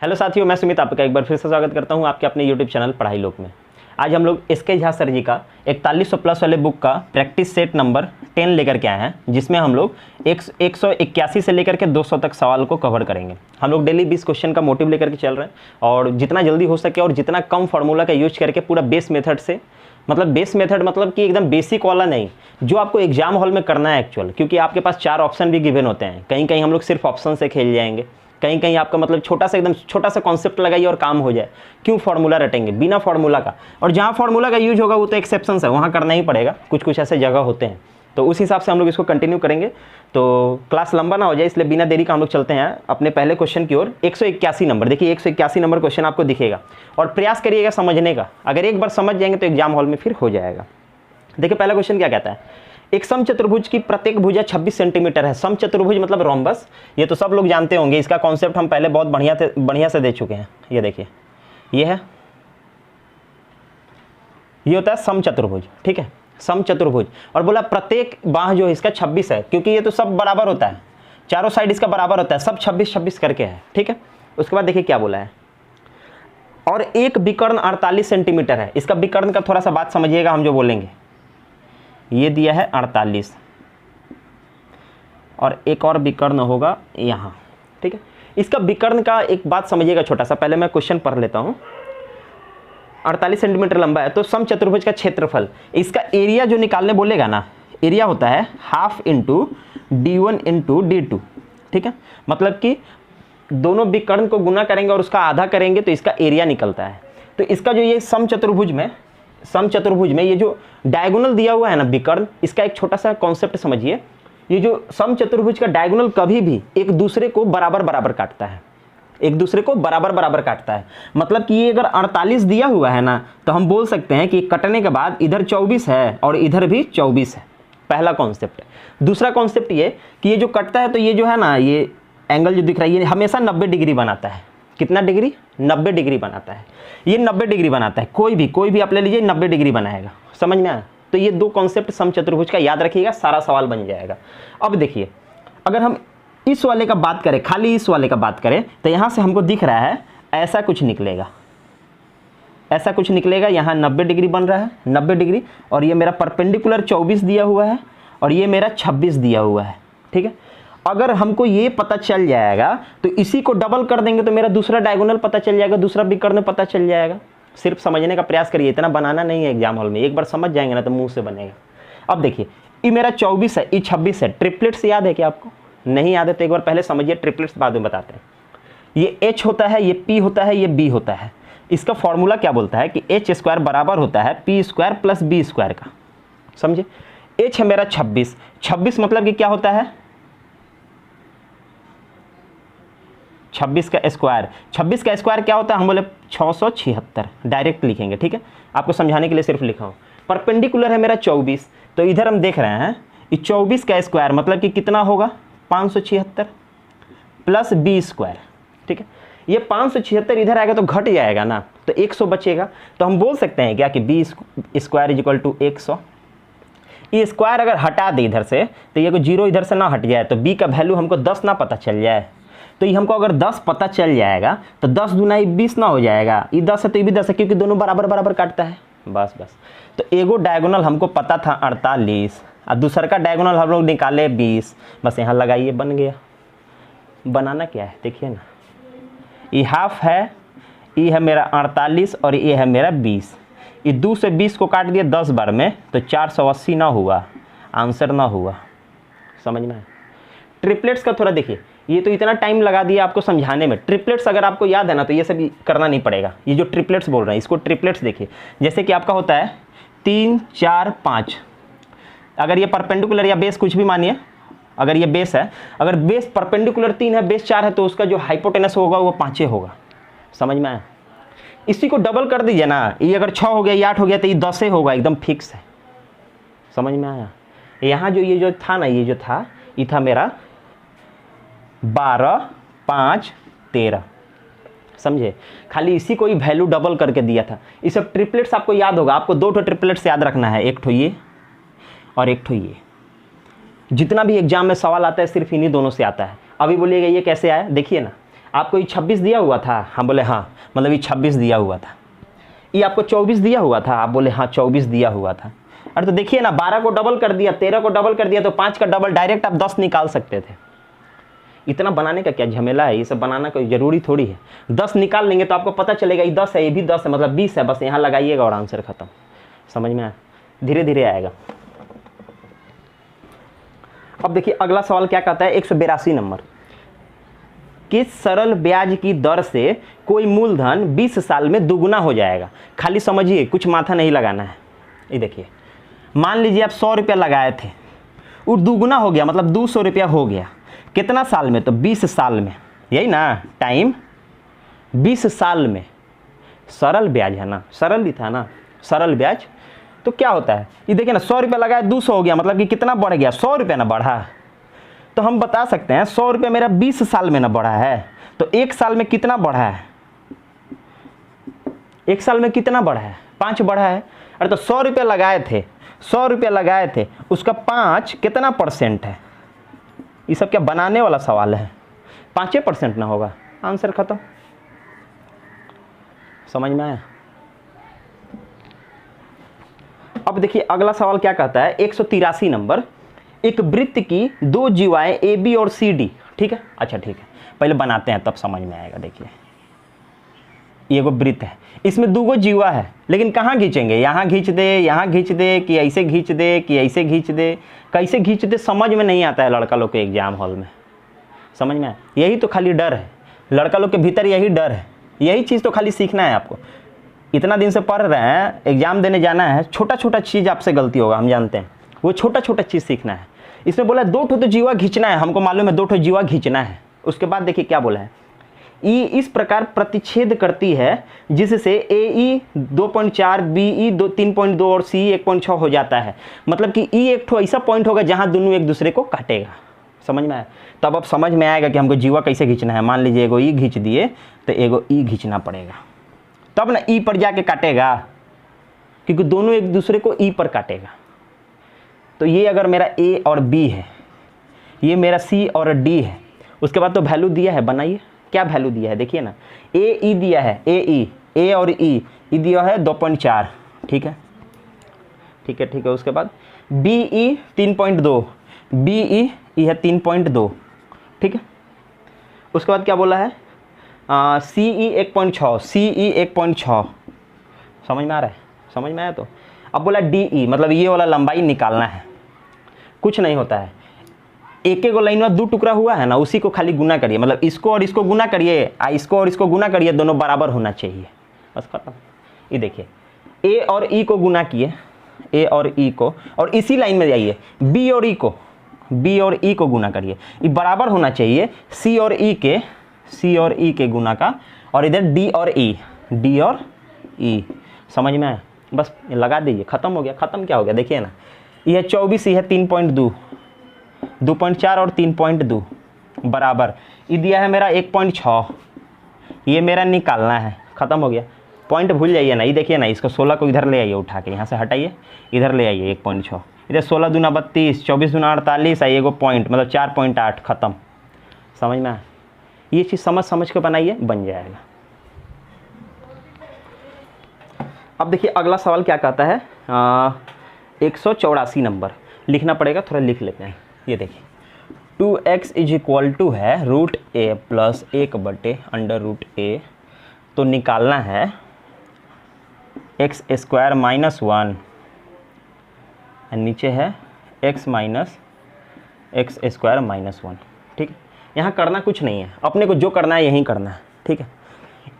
Hello साथियों, मैं सुमित आपका एक बार फिर से स्वागत करता हूं आपके अपने यूट्यूब चैनल पढ़ाई लोक में। आज हम लोग एस के झा सर जी का 4100 प्लस वाले बुक का प्रैक्टिस सेट नंबर 10 लेकर के आए हैं, जिसमें हम लोग 181 से लेकर के 200 तक सवाल को कवर करेंगे। हम लोग डेली 20 क्वेश्चन का मोटिव लेकर के चल रहे हैं और जितना जल्दी हो सके और जितना कम फार्मूला का यूज करके पूरा बेस मेथड से, मतलब बेस मेथड मतलब कि एकदम बेसिक वाला नहीं, जो आपको एग्जाम हॉल में करना है एक्चुअल, क्योंकि आपके पास 4 ऑप्शन भी गिवन होते हैं। कहीं कहीं हम लोग सिर्फ ऑप्शन से खेल जाएंगे, कहीं कहीं आपका मतलब एकदम छोटा सा कॉन्सेप्ट लगाइए और काम हो जाए। क्यों फार्मूला रटेंगे बिना फार्मूला का? और जहाँ फार्मूला का यूज होगा वो तो एक्सेप्शंस है, वहाँ करना ही पड़ेगा। कुछ ऐसे जगह होते हैं, तो उस हिसाब से हम लोग इसको कंटिन्यू करेंगे। तो क्लास लंबा ना हो जाए, इसलिए बिना देरी का हम लोग चलते हैं अपने पहले क्वेश्चन की ओर। 181 नंबर, देखिए 181 नंबर क्वेश्चन आपको दिखेगा और प्रयास करिएगा समझने का। अगर एक बार समझ जाएंगे तो एग्जाम हॉल में फिर हो जाएगा। देखिए पहला क्वेश्चन क्या कहता है, एक समचतुर्भुज की प्रत्येक भुजा 26 सेंटीमीटर है। समचतुर्भुज मतलब रोम्बस, ये तो सब लोग जानते होंगे। इसका कॉन्सेप्ट हम पहले बहुत बढ़िया से दे चुके हैं। ये देखिए, ये है, ये होता है समचतुर्भुज, ठीक है, समचतुर्भुज। और बोला प्रत्येक बाह जो है इसका 26 है, क्योंकि ये तो सब बराबर होता है, चारों साइड इसका बराबर होता है, सब 26-26 करके है, ठीक है। उसके बाद देखिए क्या बोला है, और एक विकर्ण 48 सेंटीमीटर है। इसका विकर्ण का थोड़ा सा बात समझिएगा, हम जो बोलेंगे। ये दिया है 48 और एक और विकर्ण होगा यहाँ, ठीक है। इसका विकर्ण का एक बात समझिएगा छोटा सा, पहले मैं क्वेश्चन पढ़ लेता हूँ। 48 सेंटीमीटर लंबा है तो समचतुर्भुज का क्षेत्रफल, इसका एरिया जो निकालने बोलेगा ना, एरिया होता है half into d1 into d2, ठीक है। मतलब कि दोनों विकर्ण को गुना करेंगे और उसका आधा करेंगे तो इसका एरिया निकलता है। तो इसका जो ये समचतुर्भुज में ये जो डायगोनल दिया हुआ है ना विकर्ण, इसका एक छोटा सा कॉन्सेप्ट समझिए। ये जो समचतुर्भुज का डायगोनल कभी भी एक दूसरे को बराबर बराबर काटता है, एक दूसरे को बराबर बराबर काटता है। मतलब कि ये अगर 48 दिया हुआ है ना, तो हम बोल सकते हैं कि कटने के बाद इधर 24 है और इधर भी 24 है। पहला कॉन्सेप्ट है। दूसरा कॉन्सेप्ट ये कि ये जो कटता है तो ये जो है ना, ये एंगल जो दिख रहा है ये हमेशा 90 डिग्री बनाता है। कितना डिग्री? 90 डिग्री बनाता है। ये 90 डिग्री बनाता है, कोई भी आप ले लीजिए 90 डिग्री बनाएगा। समझ में आया? तो ये दो कॉन्सेप्ट समचतुर्भुज का याद रखिएगा, सारा सवाल बन जाएगा। अब देखिए, अगर हम इस वाले का बात करें, खाली इस वाले का बात करें, तो यहाँ से हमको दिख रहा है ऐसा कुछ निकलेगा, ऐसा कुछ निकलेगा। यहाँ 90 डिग्री बन रहा है, 90 डिग्री, और ये मेरा परपेंडिकुलर 24 दिया हुआ है और ये मेरा 26 दिया हुआ है, ठीक है। अगर हमको ये पता चल जाएगा तो इसी को डबल कर देंगे तो मेरा दूसरा डायगोनल पता चल जाएगा, दूसरा विकर्ण पता चल जाएगा। सिर्फ समझने का प्रयास करिए, इतना बनाना नहीं है एग्जाम हॉल में। एक बार समझ जाएंगे ना तो मुंह से बनेगा। अब देखिए, ये मेरा 24 है, ये 26 है। ट्रिपलेट्स याद है क्या आपको? नहीं याद है तो एक बार पहले समझिए, ट्रिपलेट्स बाद में बताते हैं। ये H होता है, ये P होता है, ये B होता है। इसका फॉर्मूला क्या बोलता है कि H² बराबर होता है P² प्लस B² का। समझे? H है मेरा 26, 26 मतलब कि क्या होता है 26 का स्क्वायर। 26 का स्क्वायर क्या होता है? हम बोले 676, डायरेक्ट लिखेंगे, ठीक है। आपको समझाने के लिए सिर्फ लिखा हूँ। परपेंडिकुलर है मेरा 24, तो इधर हम देख रहे हैं ये 24 का स्क्वायर मतलब कि कितना होगा 576 प्लस B², ठीक है। ये 576 इधर आएगा तो घट जाएगा ना, तो 100 बचेगा। तो हम बोल सकते हैं क्या कि B² = 100। ये स्क्वायर अगर हटा दे इधर से तो ये को 0 इधर से ना हट जाए, तो B का वैल्यू हमको 10 ना पता चल जाए। तो ये हमको अगर 10 पता चल जाएगा तो 10 दूना 20 ना हो जाएगा। ये 10 है तो ये भी 10 है, क्योंकि दोनों बराबर बराबर काटता है। बस तो एगो डायगोनल हमको पता था 48 और दूसरा का डायगोनल हम लोग निकाले 20। बस यहाँ लगाइए, बन गया। बनाना क्या है देखिए ना, ये हाफ है, ये है मेरा 48 और ये है मेरा 20। ये 2 से 20 को काट दिया 10 बार में तो 480 ना हुआ, आंसर ना हुआ। समझ में? ट्रिपलेट्स का थोड़ा देखिए, ये तो इतना टाइम लगा दिया आपको समझाने में। ट्रिपलेट्स अगर आपको याद है ना तो ये सब करना नहीं पड़ेगा। ये जो ट्रिपलेट्स बोल रहे हैं इसको ट्रिपलेट्स देखिए। जैसे कि आपका होता है 3, 4, 5। अगर ये परपेंडिकुलर या बेस कुछ भी मानिए, अगर ये बेस है, अगर बेस परपेंडिकुलर 3 है, बेस 4 है, तो उसका जो हाइपोटेनस होगा वो 5 होगा। समझ में आया? इसी को डबल कर दीजिए ना, ये अगर 6 हो गया, ये 8 हो गया, तो ये 10 होगा, एकदम फिक्स है। समझ में आया? यहाँ जो ये जो था ना, ये जो था, ये था मेरा 12, 5, 13। समझे? खाली इसी को ही वैल्यू डबल करके दिया था। ये सब ट्रिपलेट्स आपको याद होगा। आपको 2 ट्रिपलेट्स याद रखना है, एक ठो ये और एक ठो ये। जितना भी एग्जाम में सवाल आता है सिर्फ इन्हीं दोनों से आता है। अभी बोलिएगा ये कैसे आया, देखिए ना, आपको ये 26 दिया हुआ था, हम बोले हाँ, मतलब ये 26 दिया हुआ था। ये आपको 24 दिया हुआ था, आप बोले हाँ 24 दिया हुआ था। अरे तो देखिए ना, 12 को डबल कर दिया, 13 को डबल कर दिया, तो 5 का डबल डायरेक्ट आप 10 निकाल सकते थे। इतना बनाने का क्या झमेला है, ये सब बनाना कोई जरूरी थोड़ी है। 10 निकाल लेंगे तो आपको पता चलेगा ये 10 है, ये भी 10 है, मतलब 20 है, बस यहाँ लगाइएगा और आंसर खत्म। समझ में आया? धीरे धीरे आएगा। अब देखिए अगला सवाल क्या कहता है, 182 नंबर। किस सरल ब्याज की दर से कोई मूलधन 20 साल में दुगुना हो जाएगा? खाली समझिए, कुछ माथा नहीं लगाना है। ये देखिए, मान लीजिए आप 100 रुपया लगाए थे, वो दुगुना हो गया, मतलब 200 रुपया हो गया। कितना साल में? तो 20 साल में, यही ना टाइम, 20 साल में। सरल ब्याज है ना, सरल ही था ना, सरल ब्याज। तो क्या होता है, ये देखिए ना, 100 रुपया लगाया, 200 हो गया, मतलब कि कितना बढ़ गया? 100 रुपया ना बढ़ा। तो हम बता सकते हैं 100 रुपया मेरा 20 साल में ना बढ़ा है, तो 1 साल में कितना बढ़ा है? 1 साल में कितना बढ़ा है? 5 बढ़ा है। अरे तो 100 रुपया लगाए थे, 100 रुपया लगाए थे, उसका 5 कितना % है? ये सब क्या बनाने वाला सवाल है? 5% ना होगा, आंसर खत्म। समझ में आया? अब देखिए अगला सवाल क्या कहता है, 183 नंबर। एक वृत्त की 2 जीवाएं ए बी और सी डी, ठीक है? अच्छा ठीक है, पहले बनाते हैं तब समझ में आएगा। देखिए ये वो वृत्त है, इसमें 2 जीवा है, लेकिन कहाँ खींचेंगे? यहाँ खींच दे, यहाँ खींच दे, कि ऐसे खींच दे, कि ऐसे खींच दे, कैसे खींच दे समझ में नहीं आता है लड़का लोग के एग्जाम हॉल में। समझ में आया? यही तो खाली डर है लड़का लोग के भीतर, यही डर है, यही चीज़ तो खाली सीखना है आपको। इतना दिन से पढ़ रहे हैं, एग्जाम देने जाना है, छोटा छोटा चीज़ आपसे गलती होगा, हम जानते हैं, वो छोटा छोटा चीज़ सीखना है। इसमें बोला 2 ठो तो जीवा खींचना है, हमको मालूम है 2 ठो जीवा खींचना है। उसके बाद देखिए क्या बोला है, ई इस प्रकार प्रतिच्छेद करती है जिससे ए ई 2.4, बी ई 3.2 और सी 1.6 हो जाता है। मतलब कि ई एक ठो ऐसा पॉइंट होगा जहां दोनों एक दूसरे को काटेगा। समझ में आया? तब अब समझ में आएगा कि हमको जीवा कैसे खींचना है। मान लीजिए एगो ई खींच दिए, तो एगो ई खींचना पड़ेगा, तब ना ई पर जाके काटेगा, क्योंकि दोनों एक दूसरे को ई पर काटेगा। तो ये अगर मेरा ए और बी है, ये मेरा सी और डी है, उसके बाद तो वैल्यू दिया है, बनाइए क्या वैल्यू दिया है, देखिए ना, ए ई दिया है, ए और ई दिया है 2.4, ठीक है, ठीक है, ठीक है। उसके बाद बी ई 3.2, बी ई है 3.2, ठीक है। उसके बाद क्या बोला है, सी ई 1.6, सी ई 1.6। समझ में आ रहा है? समझ में आया? तो अब बोला डी ई, मतलब ये वाला लंबाई निकालना है। कुछ नहीं होता है, एक एक लाइन में 2 टुकड़ा हुआ है ना, उसी को खाली गुना करिए, मतलब इसको और इसको गुना करिए, इसको और इसको गुना करिए, दोनों बराबर होना चाहिए, बस खत्म। ये देखिए ए और ई को गुना किए, ए और ई को, और इसी लाइन में जाइए बी और ई को, बी और ई को गुना करिए, ये बराबर होना चाहिए सी और ई के, सी और ई के गुना का, और इधर डी और ई, डी और ई। समझ में आया? बस लगा दीजिए, खत्म हो गया। खत्म क्या हो गया, देखिए ना, यह 24, यह 3.2, 2.4 और 3.2 बराबर, ये दिया है मेरा 1.6, ये मेरा निकालना है। खत्म हो गया। पॉइंट भूल जाइए ना, ये देखिए ना, इसको 16 को इधर ले आइए, उठा के यहाँ से हटाइए, इधर ले आइए 1.6, इधर 16 दूना 32, 24 दूना 48, आइए एगो पॉइंट, मतलब 4.8, खत्म। समझ में आया? ये चीज़ समझ के बनाइए, बन जाएगा। अब देखिए अगला सवाल क्या कहता है, 184 नंबर। लिखना पड़ेगा, थोड़ा लिख लेते हैं। ये देखिए 2x = है √a प्लस 1/√a, तो निकालना है x² - 1, नीचे है x माइनस x² - 1, ठीक है। यहाँ करना कुछ नहीं है, अपने को जो करना है यहीं करना है, ठीक है।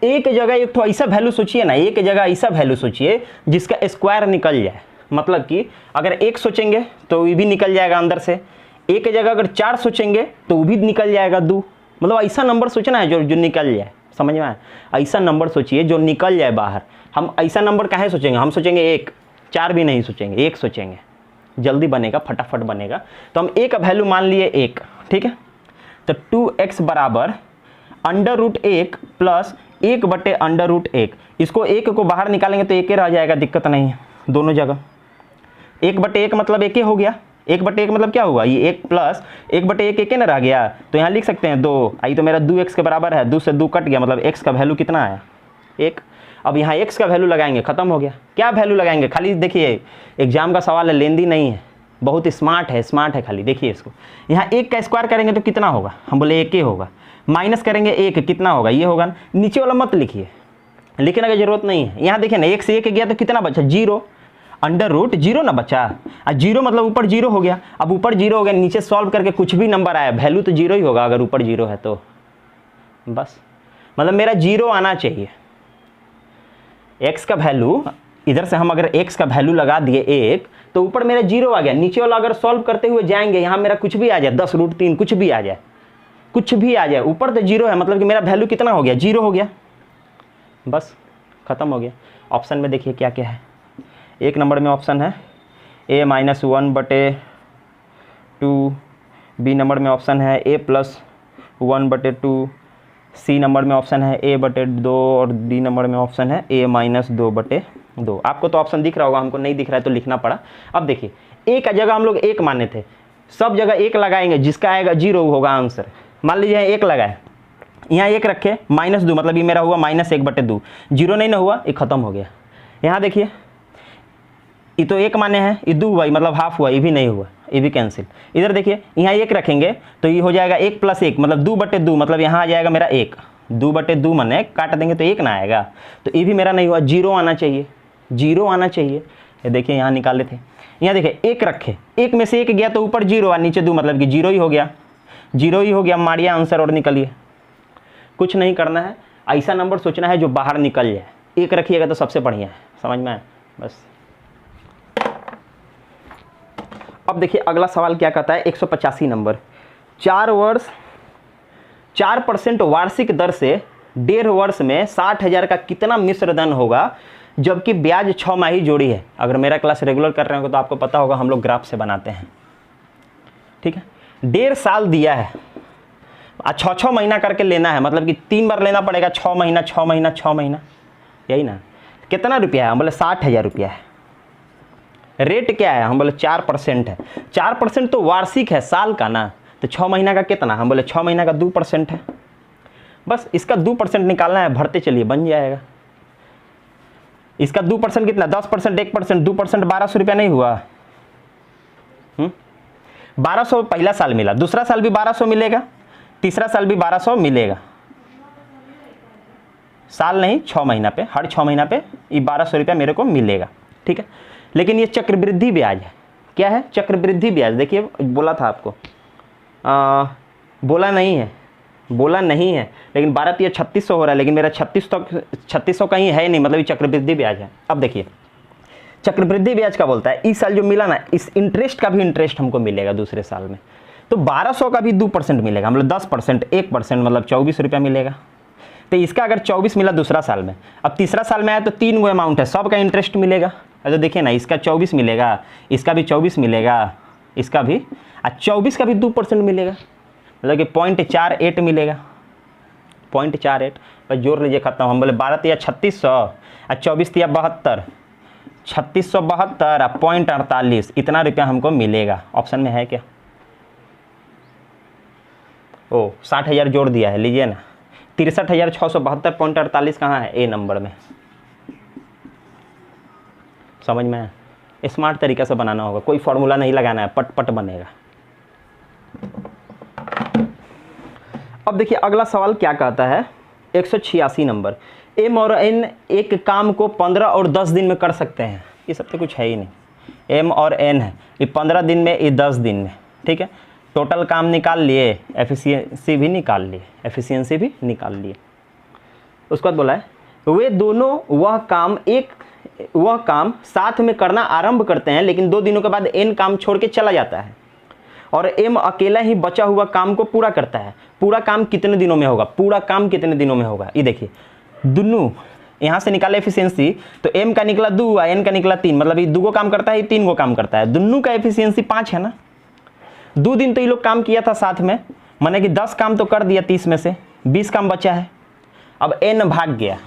एक जगह एक तो ऐसा वैल्यू सोचिए ना, एक जगह ऐसा वैल्यू सोचिए जिसका स्क्वायर निकल जाए, मतलब कि अगर 1 सोचेंगे तो ये भी निकल जाएगा अंदर से, एक जगह अगर 4 सोचेंगे तो वो भी निकल जाएगा 2, मतलब ऐसा नंबर सोचना है जो निकल जाए। समझ में आया? ऐसा नंबर सोचिए जो निकल जाए बाहर। हम ऐसा नंबर काहे सोचेंगे, हम सोचेंगे 1, 4 भी नहीं सोचेंगे, 1 सोचेंगे, जल्दी बनेगा, फटाफट बनेगा। तो हम a का वैल्यू मान लिए 1, ठीक है। तो 2x बराबर √1 प्लस 1/√1, इसको 1 को बाहर निकालेंगे तो 1 रह जाएगा, दिक्कत नहीं है दोनों जगह। 1/1 मतलब 1 हो गया, 1/1 मतलब क्या हुआ, ये 1 प्लस 1/1 एक ना रह गया, तो यहाँ लिख सकते हैं 2, आई तो मेरा 2x के बराबर है, 2 से 2 कट गया, मतलब x का वैल्यू कितना आया 1। अब यहाँ x का वैल्यू लगाएंगे, खत्म हो गया। क्या वैल्यू लगाएंगे, खाली देखिए एग्जाम का सवाल है, लेंदी नहीं है, बहुत स्मार्ट है खाली देखिए इसको। यहाँ 1 का स्क्वायर करेंगे तो कितना होगा, हम बोले 1 ही होगा, माइनस करेंगे 1 कितना होगा, ये होगा। नीचे वाला मत लिखिए, लिखने की जरूरत नहीं है। यहाँ देखिए ना 1 से 1 गया तो कितना बचा 0, अंडर रूट 0 ना बचा, और 0 मतलब ऊपर 0 हो गया। अब ऊपर 0 हो गया, नीचे सॉल्व करके कुछ भी नंबर आया वैल्यू तो 0 ही होगा, अगर ऊपर 0 है तो बस, मतलब मेरा 0 आना चाहिए। x का वैल्यू इधर से हम अगर x का वैल्यू लगा दिए 1 तो ऊपर मेरा 0 आ गया, नीचे वाला अगर सॉल्व करते हुए जाएंगे यहाँ मेरा कुछ भी आ जाए 10√3 कुछ भी आ जाए, कुछ भी आ जाए, ऊपर तो 0 है, मतलब कि मेरा वैल्यू कितना हो गया 0 हो गया, बस खत्म हो गया। ऑप्शन में देखिए क्या क्या है। 1 नंबर में ऑप्शन है a - 1/2, बी नंबर में ऑप्शन है a + 1/2, सी नंबर में ऑप्शन है a/2 और डी नंबर में ऑप्शन है a - 2/2। आपको तो ऑप्शन दिख रहा होगा, हमको नहीं दिख रहा है तो लिखना पड़ा। अब देखिए a का जगह हम लोग 1 माने थे, सब जगह 1 लगाएंगे, जिसका आएगा 0 होगा आंसर। मान लीजिए 1 लगाए, यहाँ 1 रखे -2 मतलब ये मेरा हुआ -1/2, 0 नहीं ना हुआ, ये खत्म हो गया। यहाँ देखिए ये तो 1 माने हैं, ये 2 हुआ, मतलब हाफ हुआ, ये भी नहीं हुआ, ये भी कैंसिल। इधर देखिए यहाँ 1 रखेंगे तो ये हो जाएगा 1 + 1 मतलब 2/2, मतलब यहाँ आ जाएगा मेरा 1, 2/2 माने काट देंगे तो 1 ना आएगा, तो ये भी मेरा नहीं हुआ, 0 आना चाहिए, 0 आना चाहिए। ये देखिए यहाँ निकाले थे, यहाँ देखिए 1 रखे, 1 में से 1 गया तो ऊपर 0 और नीचे 2 मतलब कि 0 ही हो गया, 0 ही हो गया, मारिए आंसर और निकलिए। कुछ नहीं करना है, ऐसा नंबर सोचना है जो बाहर निकल जाए, 1 रखिएगा तो सबसे बढ़िया है, समझ में आए बस। अब देखिए अगला सवाल क्या कहता है, 185 नंबर, 4 वर्ष 4% वार्षिक दर से 1.5 वर्ष में 60,000 का कितना मिश्र धन होगा जबकि ब्याज 6 माही जोड़ी है। अगर मेरा क्लास रेगुलर कर रहे हो तो आपको पता होगा हम लोग ग्राफ से बनाते हैं, ठीक है। 1.5 साल दिया है, 6 महीना करके लेना है, मतलब कि 3 बार लेना पड़ेगा, 6 महीना 6 महीना 6 महीना, यही ना। कितना रुपया है, हम बोले 60,000 रुपया है। रेट क्या है, हम बोले 4% है, 4% तो वार्षिक है साल का ना, तो 6 महीना का कितना, हम बोले 6 महीना का 2% है, बस इसका 2% निकालना है, भरते चलिए बन जाएगा। इसका 2% कितना, 10%, 1%, 2% 1200 रुपया नहीं हुआ। 1200 पहला साल मिला, दूसरा साल भी 1200 मिलेगा, तीसरा साल भी 1200 मिलेगा, साल नहीं 6 महीना पे, हर 6 महीना पे ये 1200 रुपया मेरे को मिलेगा, ठीक है। लेकिन ये चक्रवृद्धि ब्याज है, क्या है चक्रवृद्धि ब्याज, देखिए बोला था आपको, बोला नहीं है, लेकिन 12 तो 3600 हो रहा है, लेकिन मेरा 3600 कहीं है नहीं, मतलब ये चक्रवृद्धि ब्याज है। अब देखिए चक्रवृद्धि ब्याज का बोलता है, इस साल जो मिला ना, इस इंटरेस्ट का भी इंटरेस्ट हमको मिलेगा दूसरे साल में, तो 1200 का भी 2% मिलेगा, मतलब 10%, 1% मतलब 24 रुपया मिलेगा। तो इसका अगर 24 मिला दूसरा साल में, अब तीसरा साल में आया तो 3 गो अमाउंट है, सब का इंटरेस्ट मिलेगा। तो देखिए ना, इसका 24 मिलेगा, इसका भी 24 मिलेगा, इसका भी, और 24 का भी 2% मिलेगा, मतलब कि 0.48 मिलेगा, 0.48, बस जोड़ लीजिए खत्म। हम बोले 12 या 3600 और 24 या 72, 3672 और 0.48, इतना रुपया हमको मिलेगा। ऑप्शन में है क्या, ओ 60,000 जोड़ दिया है, लीजिए ना, 63,672 0.48 कहाँ है, ए नंबर में। समझ में है, स्मार्ट तरीके से बनाना होगा, कोई फॉर्मूला नहीं लगाना है, पट पट बनेगा। अब देखिए अगला सवाल क्या कहता है, 186 नंबर, एम और एन एक काम को 15 और 10 दिन में कर सकते हैं। ये सब तो कुछ है ही नहीं, एम और एन है, ये 15 दिन में, ये 10 दिन में, ठीक है। टोटल काम निकाल लिए, एफिशिएंसी भी निकाल लिए, उसके बाद बोला है वे दोनों वह काम साथ में करना आरंभ करते हैं, लेकिन 2 दिनों के बाद एन काम छोड़ के चला जाता है और एम अकेला ही बचा हुआ काम को पूरा करता है। पूरा काम कितने दिनों में होगा, ये देखिए दोनों यहाँ से निकाले एफिशिएंसी, तो एम का निकला 2 और एन का निकला 3, मतलब ये 2 गो काम करता है, 3 गो काम करता है, दोनों का एफिशिएंसी 5 है ना। 2 दिन तो ये लोग काम किया था साथ में, माने कि 10 काम तो कर दिया, 30 में से 20 काम बचा है। अब एन भाग गया,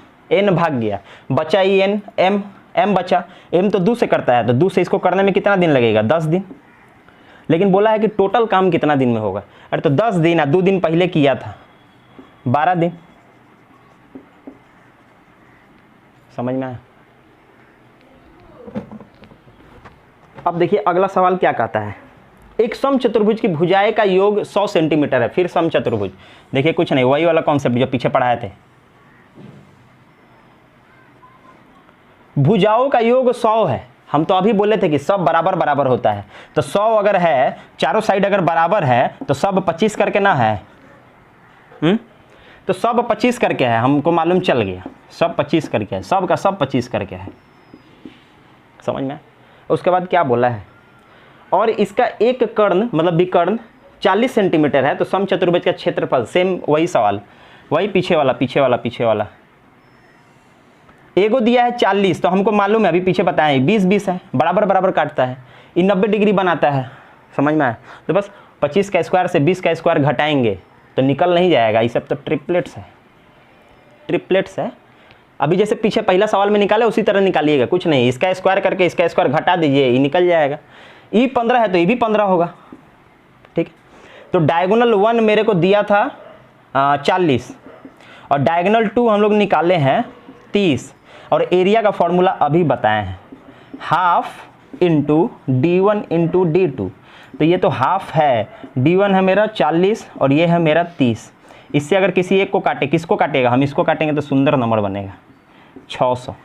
बचा ही एम बचा, एम तो 2 से करता है, तो 2 से इसको करने में कितना दिन लगेगा, 10 दिन। लेकिन बोला है कि टोटल काम कितना दिन में होगा। अरे तो 10 दिन है, 2 दिन पहले किया था, 12 दिन। समझ में आया? अब देखिए अगला सवाल क्या कहता है, एक समचतुर्भुज की भुजाएं का योग 100 सेंटीमीटर है। फिर समचतुर्भुज, देखिए कुछ नहीं, वही वाला कॉन्सेप्ट जो पीछे पढ़ाए थे। भुजाओं का योग 100 है, हम तो अभी बोले थे कि सब बराबर बराबर होता है, तो 100 अगर है, चारों साइड अगर बराबर है तो सब 25 करके ना है, तो सब 25 करके है, हमको मालूम चल गया, सब 25 करके है, सब का सब 25 करके है। समझ में? उसके बाद क्या बोला है, और इसका एक कर्ण मतलब विकर्ण 40 सेंटीमीटर है, तो समचतुर्भुज का क्षेत्रफल, सेम वही सवाल, वही पीछे वाला एगो दिया है 40, तो हमको मालूम है, अभी पीछे बताए 20-20 है, बराबर बराबर काटता है, ये 90 डिग्री बनाता है। समझ में आया? तो बस 25 का स्क्वायर से 20 का स्क्वायर घटाएंगे तो निकल नहीं जाएगा, ये सब तो ट्रिपलेट्स है। अभी जैसे पीछे पहला सवाल में निकाले उसी तरह निकालिएगा, कुछ नहीं, इसका स्क्वायर करके इसका स्क्वायर घटा दीजिए, ये निकल जाएगा। ये 15 है तो ये भी 15 होगा, ठीक है। तो डायगोनल 1 मेरे को दिया था 40 और डायगोनल 2 हम लोग निकाले हैं 30, और एरिया का फॉर्मूला अभी बताए हैं, half into D1 into D2। तो ये तो हाफ है, D1 है मेरा 40 और ये है मेरा 30। इससे अगर किसी एक को काटे, किसको काटेगा, हम इसको काटेंगे तो सुंदर नंबर बनेगा 600।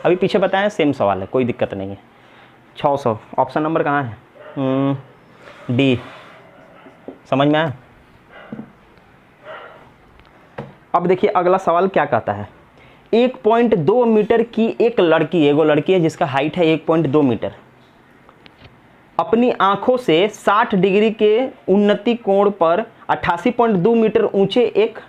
अभी पीछे बताएं सेम सवाल है, कोई दिक्कत नहीं है। 600 ऑप्शन नंबर कहाँ है? डी। समझ में आया? अब देखिए अगला सवाल क्या कहता है, 1.2 मीटर की एक लड़की, एगो लड़की है जिसका हाइट है 1.2 मीटर, अपनी आंखों से 60 डिग्री के उन्नति कोण पर 88.2 मीटर ऊंचे, 1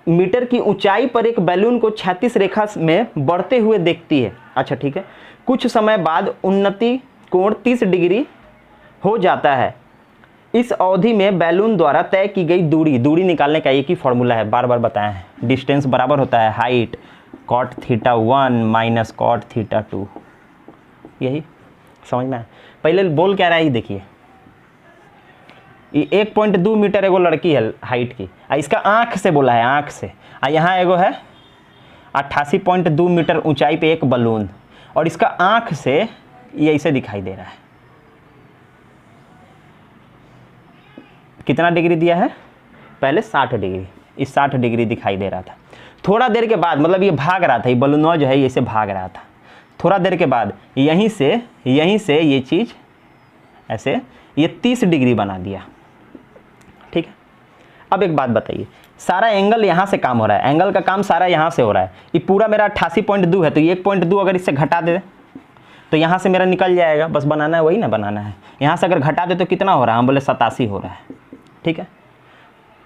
मीटर की ऊंचाई पर एक बैलून को 36 रेखा में बढ़ते हुए देखती है। अच्छा ठीक है। कुछ समय बाद उन्नति कोण 30 डिग्री हो जाता है। इस अवधि में बैलून द्वारा तय की गई दूरी निकालने का एक ही फॉर्मूला है, बार बार बताया है। डिस्टेंस बराबर होता है हाइट cot θ1 माइनस cot θ2। यही समझ में आया? पहले बोल क्या रहा है, देखिए ये 1.2 मीटर एगो लड़की है हाइट की, इसका आँख से बोला है, आँख से। यहाँ एगो है 88.2 मीटर ऊंचाई पे एक बलून, और इसका आँख से ये ऐसे दिखाई दे रहा है। कितना डिग्री दिया है? पहले 60 डिग्री, इस 60 डिग्री दिखाई दे रहा था। थोड़ा देर के बाद, मतलब ये भाग रहा था, ये बलूनवा जो है ये ऐसे भाग रहा था। थोड़ा देर के बाद यहीं से ये चीज़ ऐसे ये 30 डिग्री बना दिया, ठीक है। अब एक बात बताइए, सारा एंगल यहाँ से काम हो रहा है, एंगल का काम सारा यहाँ से हो रहा है। ये पूरा मेरा 88.2 है, तो ये 1.2 अगर इससे घटा दे तो यहाँ से मेरा निकल जाएगा, बस बनाना है, वही ना बनाना है। यहाँ से अगर घटा दे तो कितना हो रहा है, हम बोले 87 हो रहा है, ठीक है।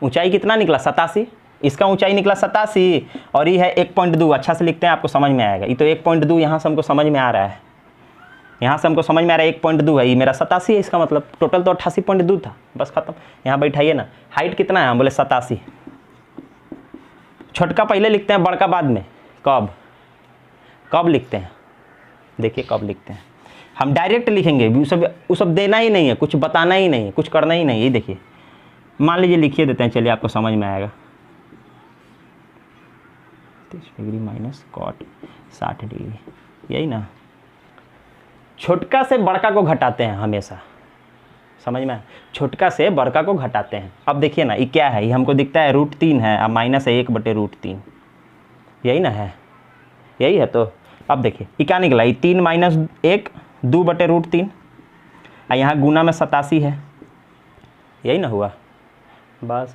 ऊंचाई कितना निकला? 87। इसका ऊंचाई निकला 87 और ये है 1.2। अच्छा से लिखते हैं, आपको समझ में आएगा। ये तो 1.2 यहाँ से हमको समझ में आ रहा है, यहाँ से हमको समझ में आ रहा है 1.2 है, ये मेरा 87 है। इसका मतलब टोटल तो 88.2 था, बस खत्म। यहाँ बैठाइए ना, हाइट कितना है, हम बोले 87। छोटका पहले लिखते हैं, बड़का बाद में। कब लिखते हैं, देखिए कब लिखते हैं। हम डायरेक्ट लिखेंगे, वो सब देना ही नहीं है, कुछ बताना ही नहीं है, कुछ करना ही नहीं है। ये देखिए, मान लीजिए लिखिए देते हैं, चलिए आपको समझ में आएगा। 30 डिग्री माइनस cot 60 डिग्री, यही ना। छोटका से बड़का को घटाते हैं हमेशा, समझ में? छोटका से बड़का को घटाते हैं। अब देखिए ना, ये क्या है, ये हमको दिखता है √3 है, अब माइनस है 1/√3, यही ना है, यही है। तो अब देखिए ये क्या निकला, ये 3 माइनस 1 2/√3, और यहाँ गुना में 87 है, यही ना हुआ। बस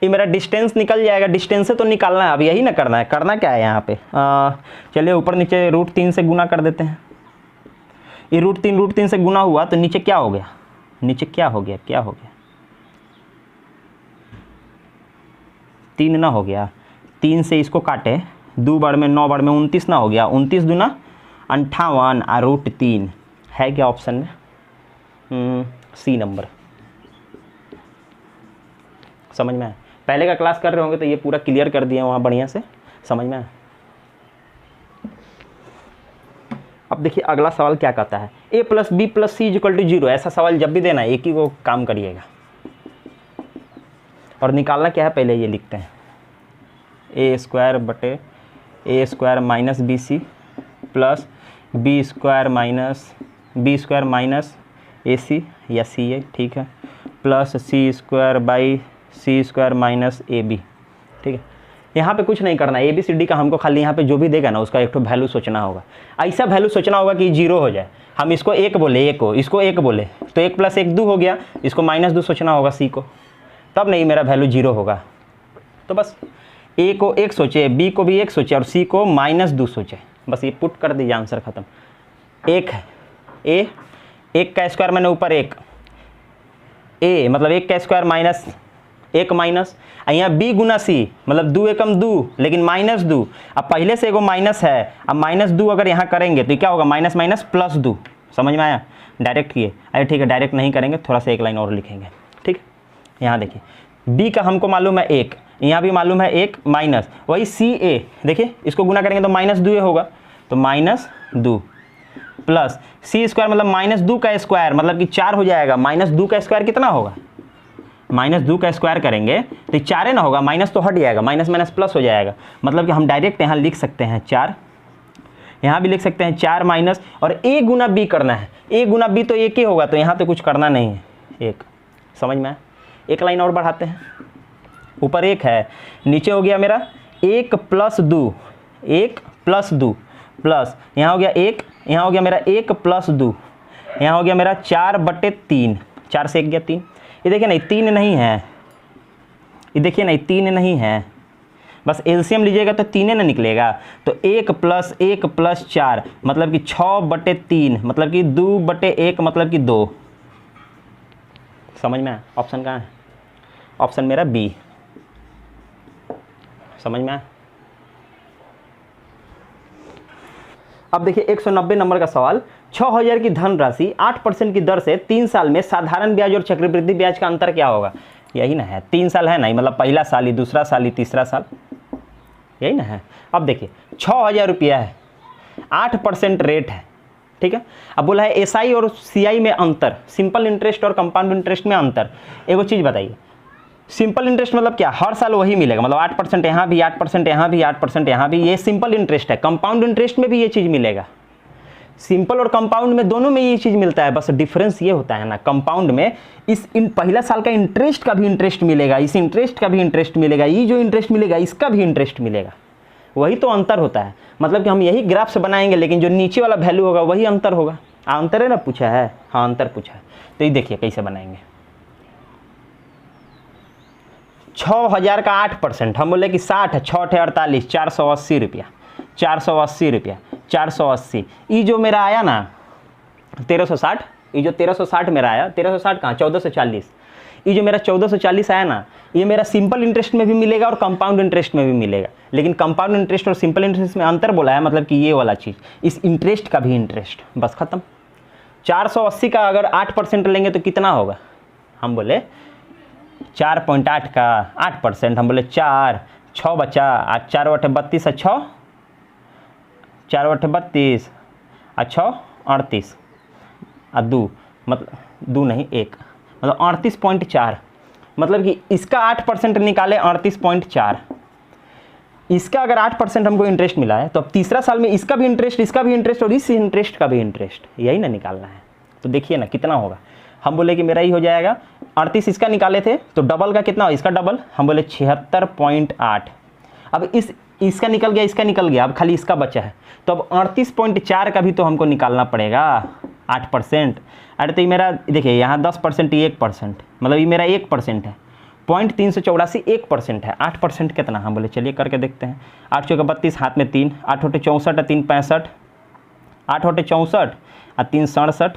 ये मेरा डिस्टेंस निकल जाएगा। डिस्टेंस से तो निकालना है, अब यही ना करना है। करना क्या है यहाँ पे, चलिए ऊपर नीचे √3 से गुना कर देते हैं। ये √3 से गुना हुआ तो नीचे क्या हो गया, क्या हो गया 3 ना हो गया। 3 से इसको काटे, 2 बार में 9 बार में 29 ना हो गया। 29 दूना 58 और √3 है क्या ऑप्शन में? C number. समझ में आया? पहले का क्लास कर रहे होंगे तो ये पूरा क्लियर कर दिया वहाँ बढ़िया से, समझ में आया? अब देखिए अगला सवाल क्या कहता है, a plus B plus C equal to 0। ऐसा सवाल जब भी देना एक ही वो काम करिएगा और निकालना क्या है पहले ये लिखते हैं, ए स्क्वायर बटे A square minus B C plus B square minus A C या सी ए, ठीक है, plus C square by C square minus A B, ठीक है। यहाँ पे कुछ नहीं करना, ए बी सी डी का हमको खाली यहाँ पे जो भी देगा ना उसका एक तो वैल्यू सोचना होगा। ऐसा वैल्यू सोचना होगा कि 0 हो जाए। हम इसको 1 बोले, ए को, इसको 1 बोले तो 1 प्लस 1 2 हो गया, इसको माइनस 2 सोचना होगा सी को, तब नहीं मेरा वैल्यू 0 होगा। तो बस ए को 1 सोचे, बी को भी 1 सोचे और सी को -2 सोचे, बस ये पुट कर दीजिए, आंसर खत्म। 1 है ए, 1 का स्क्वायर मैंने ऊपर 1, ए मतलब 1 का स्क्वायर माइनस 1 माइनस, यहाँ बी गुना सी मतलब 2 एकम 2 लेकिन -2। अब पहले से एगो माइनस है, अब -2 अगर यहाँ करेंगे तो क्या होगा, माइनस माइनस प्लस 2। समझ में आया, डायरेक्ट किए, अरे ठीक है डायरेक्ट नहीं करेंगे, थोड़ा सा एक लाइन और लिखेंगे, ठीक। यहाँ देखिए बी का हमको मालूम है 1, यहाँ भी मालूम है 1 माइनस, वही सी ए देखिए इसको गुना करेंगे तो -2 होगा, तो -2 प्लस सी स्क्वायर मतलब -2 का स्क्वायर मतलब कि 4 हो जाएगा। -2 का स्क्वायर कितना होगा, -2 का स्क्वायर करेंगे तो 4 है ना होगा, माइनस तो हट जाएगा, माइनस माइनस प्लस हो जाएगा, मतलब कि हम डायरेक्ट यहाँ लिख सकते हैं 4, यहाँ भी लिख सकते हैं 4 माइनस, और a गुना b करना है, a गुना b तो 1 ही होगा, तो यहाँ तो कुछ करना नहीं है, 1। समझ में, एक लाइन और बढ़ाते हैं, ऊपर 1 है, नीचे हो गया मेरा 1 प्लस 2, 1 प्लस 2 प्लस यहाँ हो गया 1, यहाँ हो गया मेरा 1 प्लस 2, यहाँ हो गया मेरा 4/3, 4 से 1 गया 3। ये देखिए नहीं 3 नहीं है, ये देखिए नहीं 3 नहीं है, बस एलसीएम लीजिएगा तो 3 ना निकलेगा, तो 1 प्लस 1 प्लस 4 मतलब कि 6/3 मतलब कि 2/1 मतलब कि 2। समझ में आया, ऑप्शन कहाँ है, ऑप्शन मेरा बी। समझ में आया। अब देखिए 190 नंबर का सवाल, 6000 की धनराशि 8% की दर से 3 साल में साधारण ब्याज और चक्रवृद्धि ब्याज का अंतर क्या होगा। यही ना है, 3 साल है ना, मतलब पहला साल ही, दूसरा साल ही, तीसरा साल, यही ना है। अब देखिए 6000 रुपया है, 8% रेट है, ठीक है। अब बोला है एसआई और सीआई में अंतर, सिंपल इंटरेस्ट और कंपाउंड इंटरेस्ट में अंतर। एगो चीज़ बताइए, सिंपल इंटरेस्ट मतलब क्या, हर साल वही मिलेगा, मतलब 8% यहाँ भी, 8% यहाँ भी, 8% यहाँ भी, ये सिंपल इंटरेस्ट है। कंपाउंड इंटरेस्ट में भी ये चीज़ मिलेगा, सिंपल और कंपाउंड में दोनों में ये चीज़ मिलता है, बस डिफरेंस ये होता है ना, कंपाउंड में पहला साल का इंटरेस्ट का भी इंटरेस्ट मिलेगा, इस इंटरेस्ट का भी इंटरेस्ट मिलेगा, ये जो इंटरेस्ट मिलेगा इसका भी इंटरेस्ट मिलेगा, वही तो अंतर होता है। मतलब कि हम यही ग्राफ से बनाएंगे लेकिन जो नीचे वाला वैल्यू होगा वही अंतर होगा। अंतर है ना, पूछा है, हाँ अंतर पूछा है, तो ये देखिए कैसे बनाएंगे। 6000 का 8%, हम बोले कि 60 है, 6 48, 480 रुपया, 480 रुपया, 480। ये जो मेरा आया ना 1360, ये जो 1360 मेरा आया, 1360 कहाँ, 1440, ये जो मेरा 1440 आया ना, ये मेरा सिंपल इंटरेस्ट में भी मिलेगा और कंपाउंड इंटरेस्ट में भी मिलेगा। लेकिन कंपाउंड इंटरेस्ट और सिंपल इंटरेस्ट में अंतर बोला है, मतलब कि ये वाला चीज़, इस इंटरेस्ट का भी इंटरेस्ट, बस खत्म। 480 का अगर 8% लेंगे तो कितना होगा, हम बोले 4.8 का 8%, हम बोले 4, 6 बचा, 4 बटे 32 है 6, 4 बटे 32 और 6 38 और 2 मतलब 2 नहीं 1 मतलब 38.4, मतलब कि इसका 8% निकाले 38.4। इसका अगर 8% हमको इंटरेस्ट मिला है तो अब तीसरा साल में इसका भी इंटरेस्ट, इसका भी इंटरेस्ट और इस इंटरेस्ट का भी इंटरेस्ट, यही ना निकालना है। तो देखिए ना कितना होगा, हम बोले कि मेरा ही हो जाएगा 38, इसका निकाले थे तो डबल का कितना हो, इसका डबल, हम बोले 76.8। अब इसका निकल गया, इसका निकल गया, अब खाली इसका बचा है, तो अब 38.4 का भी तो हमको निकालना पड़ेगा 8%। अरे तो ये मेरा देखिए यहाँ 10%, ये 1%, मतलब ये मेरा 1% है, 0.384 1% है। 8% कितना, हम बोले चलिए करके देखते हैं। 8 चौका 32, हाथ में 3, 8 होटे 64 और 3 65, 8 होटे 64 और 3 67,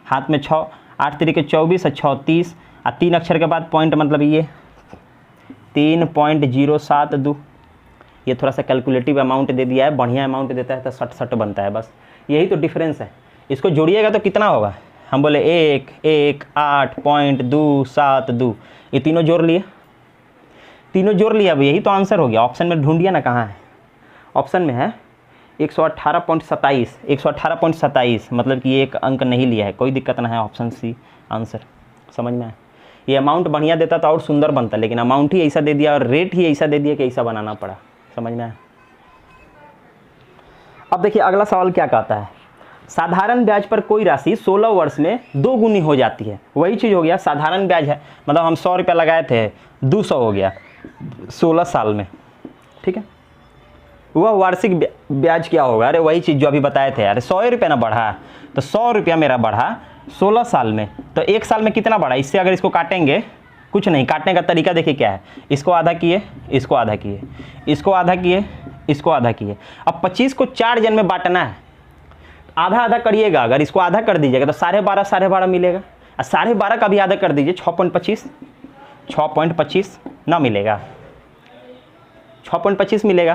हाथ में 6, 8 तरीके 24 और 6 30 और 3 अक्षर के बाद पॉइंट, मतलब ये 3.072। ये थोड़ा सा कैलकुलेटिव अमाउंट दे दिया है, बढ़िया अमाउंट देता है तो 60 बनता है, बस यही तो डिफरेंस है। इसको जोड़िएगा तो कितना होगा, हम बोले 1 1 8.272, ये तीनों जोड़ लिए, तीनों जोड़ लिया, अब यही तो आंसर हो गया। ऑप्शन में ढूंढिए ना कहाँ है, ऑप्शन में है 118.27, 118.27 मतलब कि एक अंक नहीं लिया है, कोई दिक्कत ना है, ऑप्शन सी आंसर। समझ में आया? ये अमाउंट बढ़िया देता तो और सुंदर बनता, लेकिन अमाउंट ही ऐसा दे दिया और रेट ही ऐसा दे दिया कि ऐसा बनाना पड़ा। समझ में आया? अब देखिए अगला सवाल क्या कहता है, साधारण ब्याज पर कोई राशि 16 वर्ष में 2 गुनी हो जाती है। वही चीज़ हो गया, साधारण ब्याज है, मतलब हम 100 रुपया लगाए थे 200 हो गया 16 साल में, ठीक है। वह वार्षिक ब्याज क्या होगा? अरे वही चीज़ जो अभी बताए थे, अरे 100 रुपया ना बढ़ा, तो 100 रुपया मेरा बढ़ा 16 साल में, तो एक साल में कितना बढ़ा? इससे अगर इसको काटेंगे, कुछ नहीं, काटने का तरीका देखिए क्या है, इसको आधा किए, इसको आधा किए, इसको आधा किए, इसको आधा किए। अब 25 को 4 जन में बांटना है, आधा आधा करिएगा, अगर इसको आधा कर दीजिएगा तो 12.5 मिलेगा, और 12.5 का भी आधा कर दीजिए 6.25 ना मिलेगा, 6.25 मिलेगा।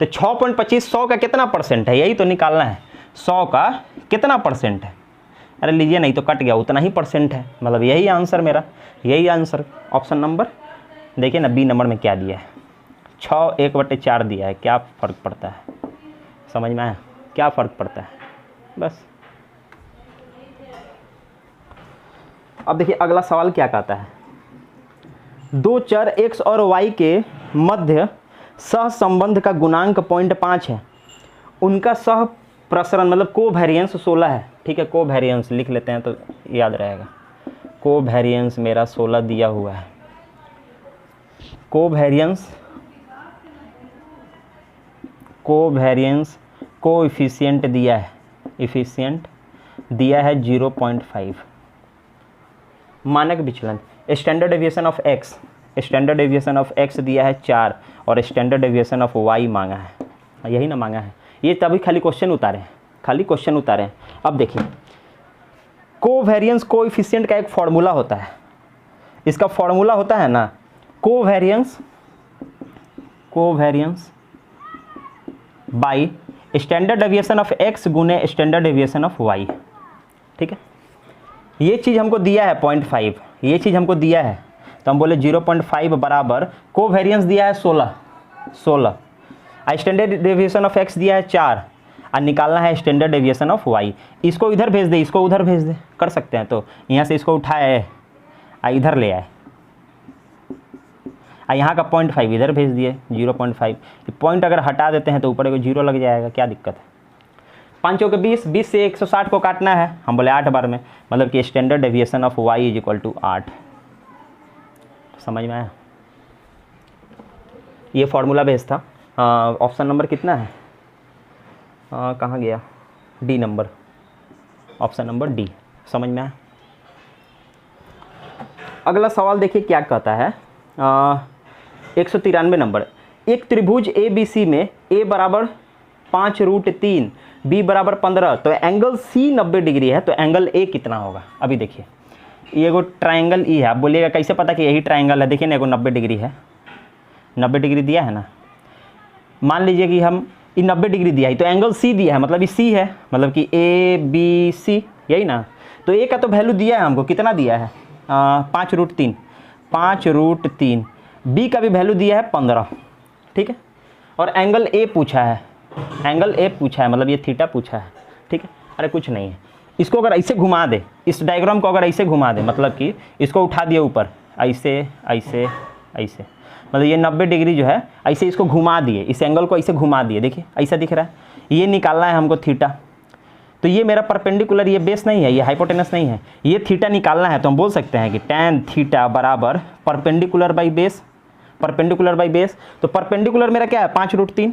तो 6.25 100 का कितना परसेंट है, यही तो निकालना है, 100 का कितना परसेंट है। अरे लीजिए, नहीं तो कट गया, उतना ही परसेंट है, मतलब यही आंसर मेरा, यही आंसर। ऑप्शन नंबर देखिए ना, बी नंबर में क्या दिया है, 6 1/4 दिया है। क्या फ़र्क पड़ता है? समझ में आया? क्या फ़र्क पड़ता है? बस। अब देखिए अगला सवाल क्या कहता है, दो चर x और y के मध्य सह संबंध का गुणांक 0.5 है, उनका सह प्रसरण मतलब कोवेरिएंस 16 है, ठीक है। कोवेरिएंस लिख लेते हैं तो याद रहेगा, कोवेरिएंस मेरा 16 दिया हुआ है, कोवेरिएंस कोएफिशिएंट दिया है, एफिशिएंट दिया है 0.5, मानक विचलन standard deviation of x, standard deviation of x दिया है 4 और स्टैंडर्ड डेविएशन ऑफ y मांगा है, यही ना मांगा है। ये तभी खाली क्वेश्चन उतारे हैं, खाली क्वेश्चन उतारे हैं। अब देखिए कोवेरिएंस कोएफिशिएंट का एक फॉर्मूला होता है, इसका फॉर्मूला होता है ना covariance by standard deviation of x गुने स्टैंडर्ड डेविएशन ऑफ y, ठीक है। ये चीज़ हमको दिया है 0.5, ये चीज़ हमको दिया है, तो हम बोले 0.5 बराबर कोवेरिएंस दिया है 16, स्टैंडर्ड डेविएशन ऑफ x दिया है 4 और निकालना है स्टैंडर्ड डेविएशन ऑफ y। इसको इधर भेज दे, इसको उधर भेज दे, कर सकते हैं। तो यहाँ से इसको उठाए इधर ले आए, यहाँ का 0.5 इधर भेज दिए 0.5, पॉइंट अगर हटा देते हैं तो ऊपर एक 0 लग जाएगा, क्या दिक्कत है। 5 चौके 20, 20 से 160 को काटना है, हम बोले 8 बार में, मतलब कि स्टैंडर्ड डेविएशन ऑफ y = 8। समझ में आया? ये फॉर्मूला बेस था। ऑप्शन नंबर कितना है, कहाँ गया, D number, option number D. समझ में आया? अगला सवाल देखिए क्या कहता है, 193 नंबर, एक त्रिभुज ABC में a बराबर 5√3, b बराबर 15, तो एंगल C 90 डिग्री है, तो एंगल A कितना होगा? अभी देखिए ये एगो ट्राइंगल E है, आप बोलिएगा कैसे पता कि यही ट्राइंगल है? देखिए ना, एगो 90 डिग्री है, 90 डिग्री दिया है ना, मान लीजिए कि हम ये 90 डिग्री दिया है, तो एंगल C दिया है, मतलब ये C है, मतलब कि ABC, यही ना। तो A का तो वैल्यू दिया है हमको, कितना दिया है 5√3, B का भी वैल्यू दिया है 15, ठीक है। और एंगल A पूछा है, एंगल A पूछा है, मतलब ये थीटा पूछा है, ठीक है। अरे कुछ नहीं है, इसको अगर ऐसे घुमा दे, इस डायग्राम को अगर ऐसे घुमा दे, मतलब कि इसको उठा दिए ऊपर, ऐसे ऐसे ऐसे, मतलब ये 90 डिग्री जो है ऐसे इसको घुमा दिए, इस एंगल को ऐसे घुमा दिए, देखिए ऐसा दिख रहा है, ये निकालना है हमको थीटा। तो ये मेरा परपेंडिकुलर, ये बेस नहीं है, ये हाइपोटेनस नहीं है, ये थीटा निकालना है। तो हम बोल सकते हैं कि tan थीटा बराबर perpendicular by base, perpendicular by base. तो परपेंडिकुलर मेरा क्या है 5√3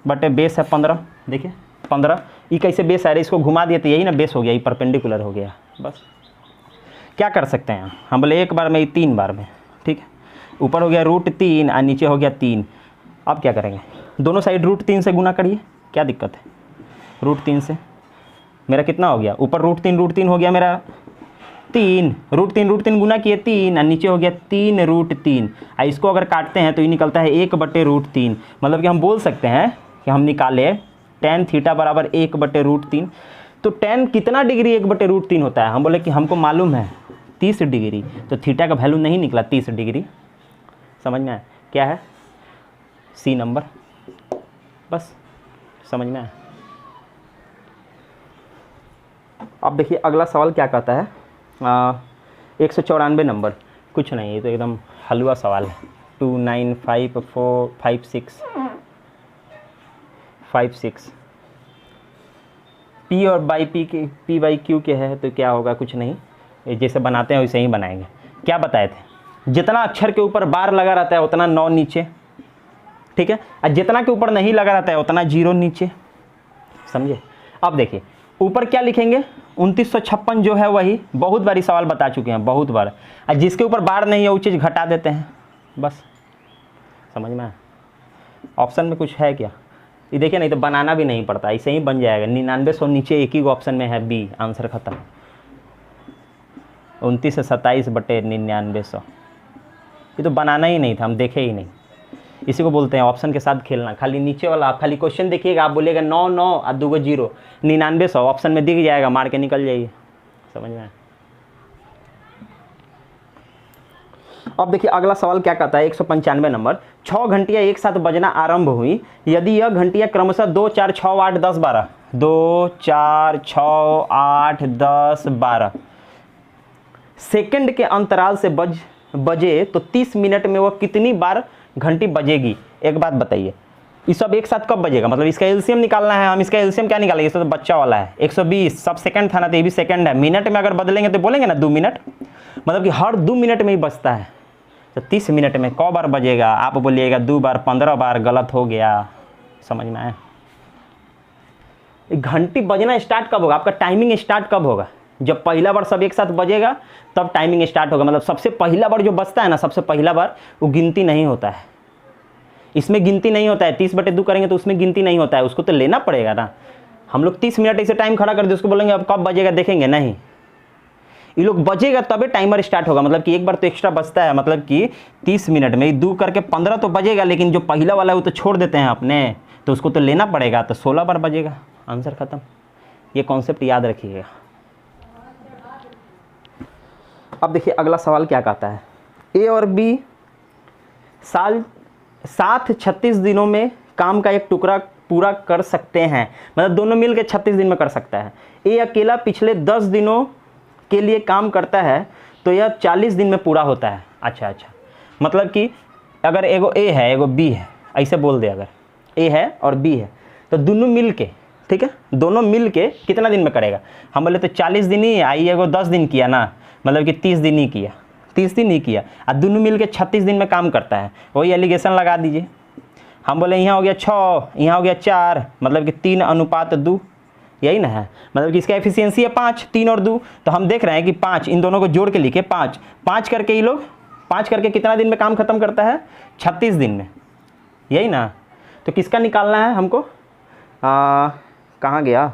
बटे बेस है 15, देखिए 15, ये कैसे बेस है, इसको घुमा दिए तो यही ना बेस हो गया, ये परपेंडिकुलर हो गया। बस क्या कर सकते हैं हम, बोले एक बार में 3 बार में, ठीक है। ऊपर हो गया √3 और नीचे हो गया 3। अब क्या करेंगे, दोनों साइड √3 से गुना करिए, क्या दिक्कत है। √3 से मेरा कितना हो गया, ऊपर √3 हो गया मेरा 3, √3 गुना किए 3 और नीचे हो गया 3√3। इसको अगर काटते हैं तो ये निकलता है 1/√3, मतलब कि हम बोल सकते हैं कि हम निकाले tan थीटा बराबर 1/√3। तो tan कितना डिग्री 1/√3 होता है, हम बोले कि हमको मालूम है 30 डिग्री, तो थीटा का वैल्यू नहीं निकला 30 डिग्री। समझ में आया क्या है, सी नंबर। बस समझ में आया। अब देखिए अगला सवाल क्या कहता है, 194 नंबर, कुछ नहीं, ये तो एकदम हलवा सवाल है। 2954556 पी और बाई पी के पी बाई क्यू के है तो क्या होगा, कुछ नहीं, ये जैसे बनाते हैं वैसे ही बनाएंगे। क्या बताए थे, जितना अक्षर के ऊपर बार लगा रहता है उतना 9 नीचे, ठीक है, और जितना के ऊपर नहीं लगा रहता है उतना 0 नीचे, समझे। अब देखिए ऊपर क्या लिखेंगे, 2956 जो है वही, बहुत बारी सवाल बता चुके हैं, बहुत बार, और जिसके ऊपर बार नहीं है वो चीज़ घटा देते हैं, बस समझ में आया। ऑप्शन में कुछ है क्या, ये देखिए, नहीं तो बनाना भी नहीं पड़ता, ऐसे ही बन जाएगा। 9900 नीचे एक ही ऑप्शन में है बी, आंसर खत्म। 29 से 27 बटे 9900, ये तो बनाना ही नहीं था, हम देखे ही नहीं। इसी को बोलते हैं ऑप्शन के साथ खेलना। खाली नीचे वाला आप खाली क्वेश्चन देखिएगा, आप बोलिएगा 9 9 और 2 0, 9900 ऑप्शन में दिख जाएगा, मार के निकल जाइए, समझ में आया। अब देखिए अगला सवाल क्या कहता है, 195 नंबर, 6 घंटियाँ एक साथ बजना आरंभ हुई, यदि यह घंटियाँ क्रमशः 2 4 6 8 10 12 2 4 6 8 10 12 सेकंड के अंतराल से बजे तो 30 मिनट में वह कितनी बार घंटी बजेगी। एक बात बताइए, ये सब एक साथ कब बजेगा, मतलब इसका एलसीएम निकालना है, हम इसका एलसीएम क्या निकालेंगे, इसका तो बच्चा वाला है 120, सब सेकंड था ना, तो ये भी सेकंड है, मिनट में अगर बदलेंगे तो बोलेंगे ना 2 मिनट, मतलब कि हर 2 मिनट में ही बजता है, तो 30 मिनट में कौ बार बजेगा, आप बोलिएगा 2 बार 15 बार, गलत हो गया, समझ में आया। घंटी बजना स्टार्ट कब होगा, आपका टाइमिंग स्टार्ट कब होगा, जब पहला बार सब एक साथ बजेगा तब टाइमिंग स्टार्ट होगा, मतलब सबसे पहला बार जो बजता है ना, सबसे पहला बार, वो गिनती नहीं होता है, इसमें गिनती नहीं होता है। 30/2 करेंगे तो उसमें गिनती नहीं होता है, उसको तो लेना पड़ेगा ना। हम लोग 30 मिनट ऐसे टाइम खड़ा कर दे, उसको बोलेंगे अब कब बजेगा देखेंगे, नहीं, ये लोग बजेगा तभी टाइमर स्टार्ट होगा, मतलब कि एक बार तो एक्स्ट्रा बजता है, मतलब कि 30 मिनट में 2 करके 15 तो बजेगा, लेकिन जो पहला वाला है वो तो छोड़ देते हैं अपने, तो उसको तो लेना पड़ेगा, तो 16 बार बजेगा, आंसर खत्म। ये कॉन्सेप्ट याद रखिएगा। अब देखिए अगला सवाल क्या कहता है, ए और बी साल 36 दिनों में काम का एक टुकड़ा पूरा कर सकते हैं, मतलब दोनों मिलकर 36 दिन में कर सकता है। ए अकेला पिछले 10 दिनों के लिए काम करता है तो यह 40 दिन में पूरा होता है। अच्छा, मतलब कि अगर एगो ए है एगो बी है, ऐसे बोल दे, अगर ए है और बी है तो दोनों मिल के, ठीक है, दोनों मिल के कितना दिन में करेगा, हम बोले तो 40 दिन ही, आई एगो 10 दिन किया ना, मतलब कि 30 दिन ही किया, 30 दिन ही किया, और दोनों मिल के 36 दिन में काम करता है, वही एलिगेशन लगा दीजिए। हम बोले यहाँ हो गया 6, यहाँ हो गया 4, मतलब कि 3:2, यही ना है, मतलब कि इसका एफिशिएंसी है 5, 3 और 2, तो हम देख रहे हैं कि 5, इन दोनों को जोड़ के लिखे 5 करके, ये लोग 5 करके कितना दिन में काम खत्म करता है, 36 दिन में, यही ना। तो किसका निकालना है हमको, कहाँ गया,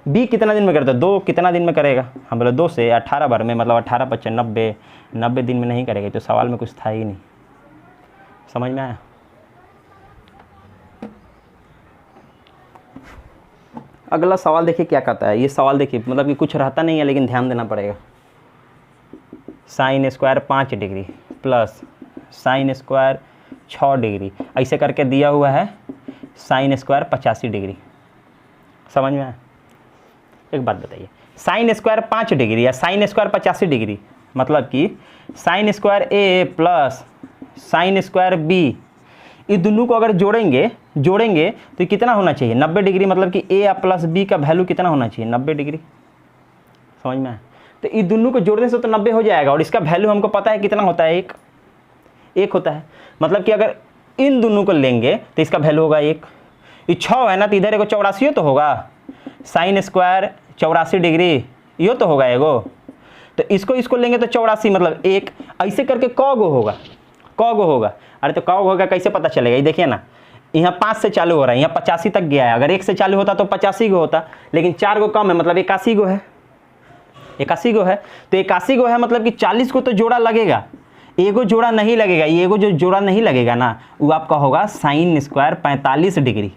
बी कितना दिन में करता है, 2 कितना दिन में करेगा, हम बोले 2 से 18 बार में, मतलब 18 × 5 90 दिन में नहीं करेगा, तो सवाल में कुछ था ही नहीं, समझ में आया। अगला सवाल देखिए क्या कहता है, ये सवाल देखिए, मतलब कि कुछ रहता नहीं है लेकिन ध्यान देना पड़ेगा। sin² 5 degree plus sin² 6 degree, ऐसे करके दिया हुआ है sin² 85 डिग्री, समझ में आया। एक बात बताइए, sin² 5 डिग्री या sin² 85 डिग्री, मतलब कि sin² A plus sin² B, ये दोनों को अगर जोड़ेंगे तो कितना होना चाहिए, 90 डिग्री, मतलब कि A प्लस B का वैल्यू कितना होना चाहिए, 90 डिग्री, समझ में आया। तो ये दोनों को जोड़ने से तो 90 हो जाएगा, और इसका वैल्यू हमको पता है कितना होता है, एक होता है, मतलब कि अगर इन दोनों को लेंगे तो इसका वैल्यू होगा 1, ये 6 है ना, तो इधर एगो 84 तो होगा, sin² 84 डिग्री, ये तो होगा एगो, तो इसको लेंगे तो 84, मतलब 1, ऐसे करके कौ गो होगा, अरे तो कौ होगा कैसे पता चलेगा, ये देखिए ना, यहाँ 5 से चालू हो रहा है, यहाँ 85 तक गया है, अगर 1 से चालू होता तो 85 गो होता, लेकिन 4 गो कम है, मतलब 81 गो है, 81 गो है, तो 81 गो है, मतलब कि 40 को तो जोड़ा लगेगा, एगो जोड़ा नहीं लगेगा, ये एगो जो जोड़ा नहीं लगेगा ना, वो आपका होगा sin² 45 डिग्री,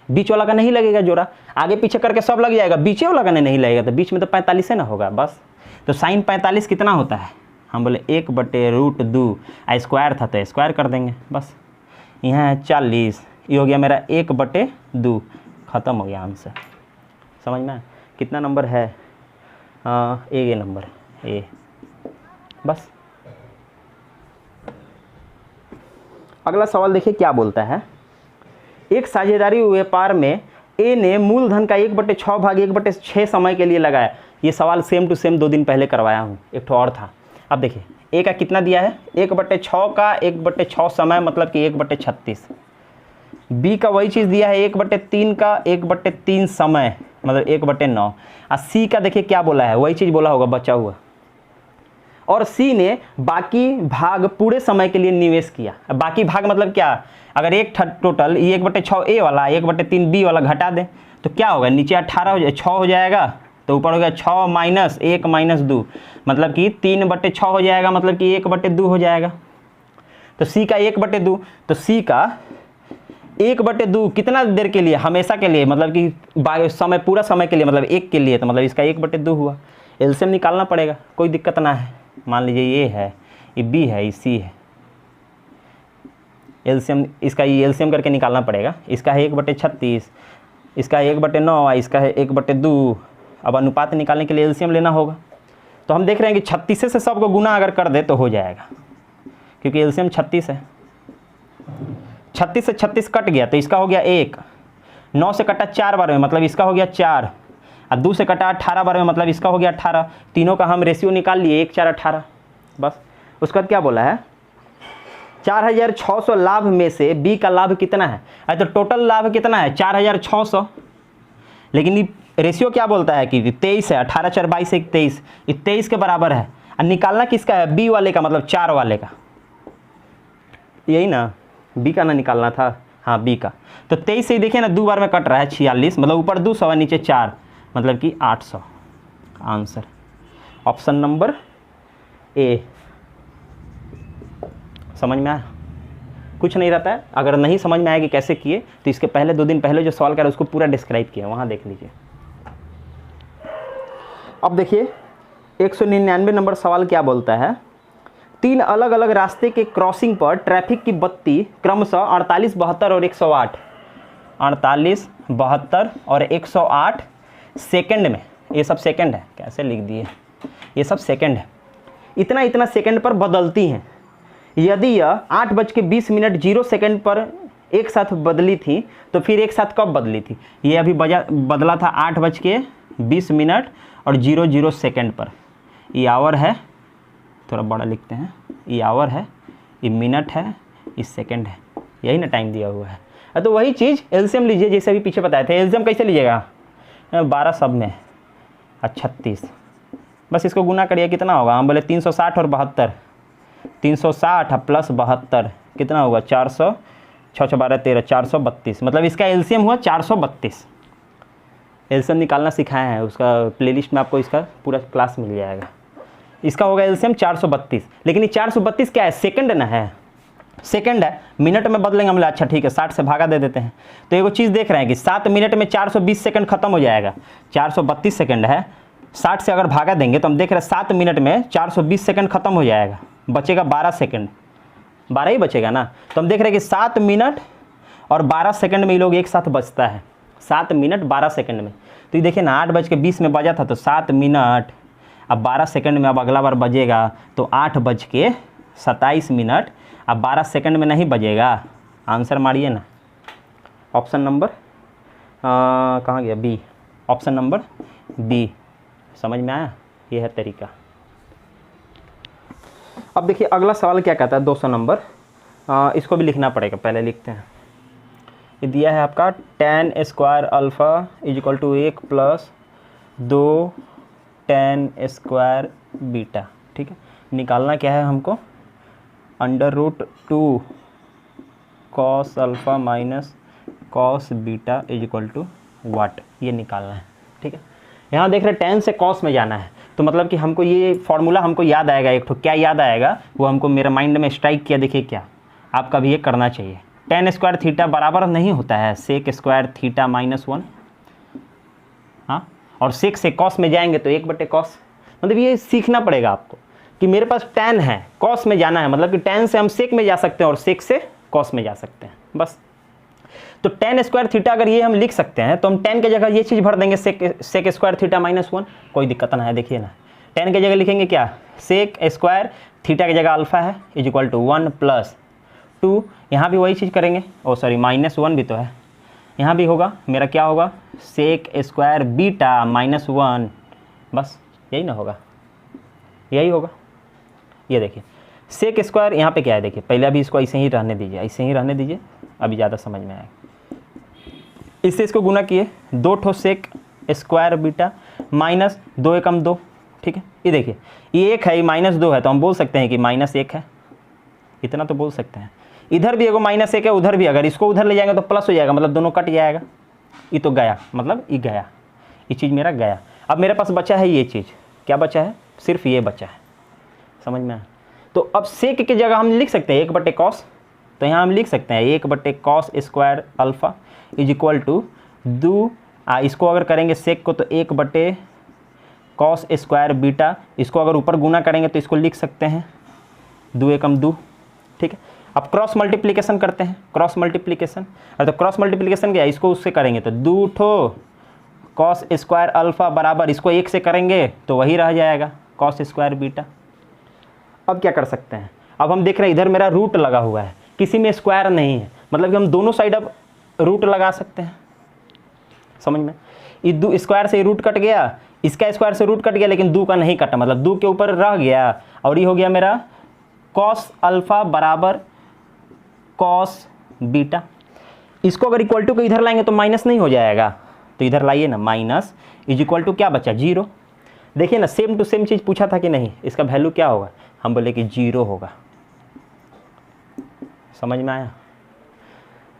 बीच वाला का नहीं लगेगा जोड़ा, आगे पीछे करके सब लग जाएगा, बीच वाला का नहीं लगेगा, तो बीच में तो 45 है ना होगा, बस। तो sin 45 कितना होता है, हम बोले 1/√2, स्क्वायर था तो स्क्वायर कर देंगे, बस। यहाँ है 40, ये हो गया मेरा 1/2, ख़त्म हो गया आंसर। समझ में कितना नंबर है? ये नंबर ए, बस। अगला सवाल देखिए क्या बोलता है। एक साझेदारी व्यापार में ए ने मूलधन का 1/6 भाग 1/6 समय के लिए लगाया। ये सवाल सेम टू सेम 2 दिन पहले करवाया हूँ, एक ठो और था। अब देखिए ए का कितना दिया है, 1/6 का 1/6 समय मतलब कि 1/36। बी का वही चीज़ दिया है 1/3 का 1/3 समय मतलब 1/9। और सी का देखिए क्या बोला है, वही चीज़ बोला होगा बचा हुआ। और सी ने बाकी भाग पूरे समय के लिए निवेश किया। बाकी भाग मतलब क्या, अगर एक टोटल ये 1/6 ए वाला 1/3 बी वाला घटा दें तो क्या होगा, नीचे 18 हो जाए 6 हो जाएगा, तो ऊपर हो गया 6 - 1 - 2 मतलब कि 3/6 हो जाएगा, मतलब कि 1/2 हो जाएगा। तो सी का 1/2, तो सी का 1/2 कितना देर के लिए, हमेशा के लिए, मतलब कि समय पूरा समय के लिए, मतलब 1 के लिए, तो मतलब इसका 1/2 हुआ। एलसीएम निकालना पड़ेगा, कोई दिक्कत ना है। मान लीजिए ये है, ये बी है, ये सी है। एलसीएम इसका ये एलसीएम करके निकालना पड़ेगा। इसका है 1/36, इसका है 1/9, इसका है 1/2। अब अनुपात निकालने के लिए एलसीएम लेना होगा। तो हम देख रहे हैं कि 36 से सबको गुना अगर कर दे तो हो जाएगा, क्योंकि एलसीएम 36 है। 36 से 36 कट गया तो इसका हो गया 1। 9 से कटा 4 बार में मतलब इसका हो गया 4। और 2 से कटा 18 बार में मतलब इसका हो गया 18। तीनों का हम रेशियो निकाल लिए, 1 4 18 बस। उसके बाद क्या बोला है, 4600 लाभ में से बी का लाभ कितना है। तो टोटल लाभ कितना है 4600, लेकिन ये रेशियो क्या बोलता है कि 23 है, 18 4 22 1 23, ये 23 के बराबर है। और निकालना किसका है, बी वाले का, मतलब 4 वाले का, यही ना, बी का ना निकालना था, हाँ बी का। तो 23 से ही देखिए ना 2 बार में कट रहा है 46, मतलब ऊपर 200 है नीचे 4, मतलब कि 800 आंसर। Option number A. समझ में आया? कुछ नहीं रहता है। अगर नहीं समझ में आया कि कैसे किए तो इसके पहले 2 दिन पहले जो सवाल करा उसको पूरा डिस्क्राइब किया, वहाँ देख लीजिए। अब देखिए 199 नंबर सवाल क्या बोलता है। 3 अलग अलग रास्ते के क्रॉसिंग पर ट्रैफिक की बत्ती क्रमशः 48, 72 और 108, 48, 72 और 108 सेकंड में, ये सब सेकंड है, कैसे लिख दिए, ये सब सेकंड है, इतना इतना सेकंड पर बदलती हैं। यदि यह 8:20 पर एक साथ बदली थी तो फिर एक साथ कब बदली थी। ये अभी बदला था 8:20 और 00 सेकंड पर। ये आवर है, थोड़ा बड़ा लिखते हैं, ये आवर है, ये मिनट है, ये सेकंड है, यही ना टाइम दिया हुआ है। तो वही चीज़ एलसीएम लीजिए, जैसे अभी पीछे बताए थे। एलसीएम कैसे लीजिएगा, 12 सब में और 36, बस इसको गुना करिए, कितना होगा, हम बोले 360 और 72, 360 प्लस 72 कितना होगा, 400, 6 6 12 13, 432, मतलब इसका एलसीएम हुआ 432। एलसीएम निकालना सिखाया है, उसका प्लेलिस्ट में आपको इसका पूरा क्लास मिल जाएगा। इसका होगा एलसीएम 432, लेकिन ये 432 क्या है, सेकंड ना है, सेकंड है, मिनट में बदलेंगे हम। अच्छा ठीक है, 60 से भागा दे देते हैं। तो एगो चीज़ देख रहे हैं कि 7 मिनट में 420 सेकंड खत्म हो जाएगा, 432 सेकंड है, 60 से अगर भागा देंगे तो हम देख रहे हैं 7 मिनट में 420 सेकंड खत्म हो जाएगा, बचेगा 12 सेकंड, 12 ही बचेगा ना। तो हम देख रहे हैं कि 7 मिनट और 12 सेकंड में ये लोग एक साथ बचता है, 7 मिनट 12 सेकंड में। तो ये देखिए ना 8:20 में बजा था, तो 7 मिनट अब 12 सेकंड में अब अगला बार बजेगा तो 8:27 अब 12 सेकंड में नहीं बजेगा। आंसर मारिए ना, ऑप्शन नंबर कहाँ गया, बी, ऑप्शन नंबर बी। समझ में आया, ये है तरीका। अब देखिए अगला सवाल क्या कहता है, 200 नंबर, इसको भी लिखना पड़ेगा, पहले लिखते हैं। ये दिया है आपका tan square alpha = 1 + 2 tan square beta, ठीक है। निकालना क्या है हमको, √2 cos alpha minus cos beta = वाट, ये निकालना है, ठीक है। यहाँ देख रहे हैं tan से cos में जाना है, तो मतलब कि हमको ये फॉर्मूला हमको याद आएगा एक ठो, क्या याद आएगा वो हमको मेरे माइंड में स्ट्राइक किया। देखिए क्या, आपका भी ये करना चाहिए। tan स्क्वायर थीटा बराबर नहीं होता है sec स्क्वायर थीटा -1, हाँ, और sec से cos में जाएंगे तो 1/cos। मतलब ये सीखना पड़ेगा आपको कि मेरे पास tan है, cos में जाना है, मतलब कि tan से हम sec में जा सकते हैं और sec से cos में जा सकते हैं, बस। तो tan स्क्वायर थीटा अगर ये हम लिख सकते हैं तो हम tan की जगह ये चीज़ भर देंगे sec स्क्वायर थीटा -1, कोई दिक्कत ना है। देखिए ना, tan की जगह लिखेंगे क्या, sec स्क्वायर थीटा की जगह अल्फा है इक्वल टू 1 + 2, यहाँ भी वही चीज़ करेंगे, ओ सॉरी -1 भी तो है, यहाँ भी होगा मेरा क्या होगा, sec स्क्वायर बीटा -1, बस यही ना होगा, यही होगा। ये देखिए sec स्क्वायर यहाँ पे क्या है, देखिए पहले अभी इसको ऐसे ही रहने दीजिए, ऐसे ही रहने दीजिए, अभी ज़्यादा समझ में आएगा। इससे इसको गुना किए, 2 ठो sec स्क्वायर बीटा -2 एकम 2, ठीक है। ये देखिए ये 1 है, ये -2 है, तो हम बोल सकते हैं कि -1 है, इतना तो बोल सकते हैं। इधर भी एगो -1 है, उधर भी, अगर इसको उधर ले जाएंगे तो प्लस हो जाएगा, मतलब दोनों कट जाएगा, ये तो गया, मतलब ये गया, ये चीज़ मेरा गया। अब मेरे पास बचा है ये चीज़, क्या बचा है, सिर्फ ये बचा है, समझ में आया। तो अब सेक की जगह हम लिख सकते हैं 1/cos, तो यहाँ हम लिख सकते हैं 1/cos square alpha equal to 2, इसको अगर करेंगे सेक को तो 1/cos स्क्वायर बीटा, इसको अगर ऊपर गुना करेंगे तो इसको लिख सकते हैं 2 एकम 2, ठीक है। अब क्रॉस मल्टीप्लिकेशन करते हैं, क्रॉस मल्टीप्लिकेशन, तो क्रॉस मल्टीप्लिकेशन क्या है, इसको उससे करेंगे तो 2 ठो cos स्क्वायर अल्फ़ा बराबर, इसको 1 से करेंगे तो वही रह जाएगा cos स्क्वायर बीटा। अब क्या कर सकते हैं, अब हम देख रहे हैं इधर मेरा रूट लगा हुआ है, किसी में स्क्वायर नहीं है, मतलब कि हम दोनों साइड अब रूट लगा सकते हैं, समझ में। ये स्क्वायर से रूट कट गया, इसका स्क्वायर से रूट कट गया, लेकिन 2 का नहीं कटा, मतलब 2 के ऊपर रह गया, और ये हो गया मेरा cos अल्फ़ा बराबर cos बीटा। इसको अगर इक्वल टू को इधर लाएंगे तो माइनस नहीं हो जाएगा, तो इधर लाइए ना, माइनस इज इक्वल टू क्या बचा, 0। देखिए ना, सेम टू सेम चीज़ पूछा था कि नहीं, इसका वैल्यू क्या होगा, हम बोले कि 0 होगा, समझ में आया।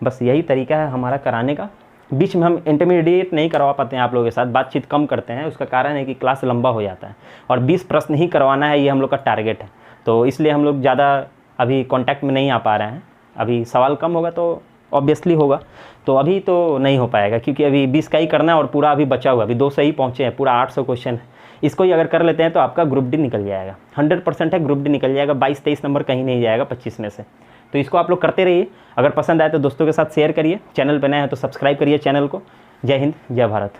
बस यही तरीका है हमारा कराने का। बीच में हम इंटरमीडिएट नहीं करवा पाते हैं आप लोगों के साथ, बातचीत कम करते हैं, उसका कारण है कि क्लास लंबा हो जाता है, और 20 प्रश्न ही करवाना है, ये हम लोग का टारगेट है, तो इसलिए हम लोग ज़्यादा अभी कांटेक्ट में नहीं आ पा रहे हैं। अभी सवाल कम होगा तो ऑब्वियसली होगा, तो अभी तो नहीं हो पाएगा, क्योंकि अभी 20 का ही करना है और पूरा अभी बचा हुआ, अभी 2 से ही पहुँचे हैं, पूरा 800 क्वेश्चन है। इसको ही अगर कर लेते हैं तो आपका ग्रुप डी निकल जाएगा, 100% है, ग्रुप डी निकल जाएगा, 22-23 नंबर कहीं नहीं जाएगा 25 में से। तो इसको आप लोग करते रहिए, अगर पसंद आए तो दोस्तों के साथ शेयर करिए, चैनल पर नए हैं तो सब्सक्राइब करिए चैनल को। जय हिंद, जय भारत।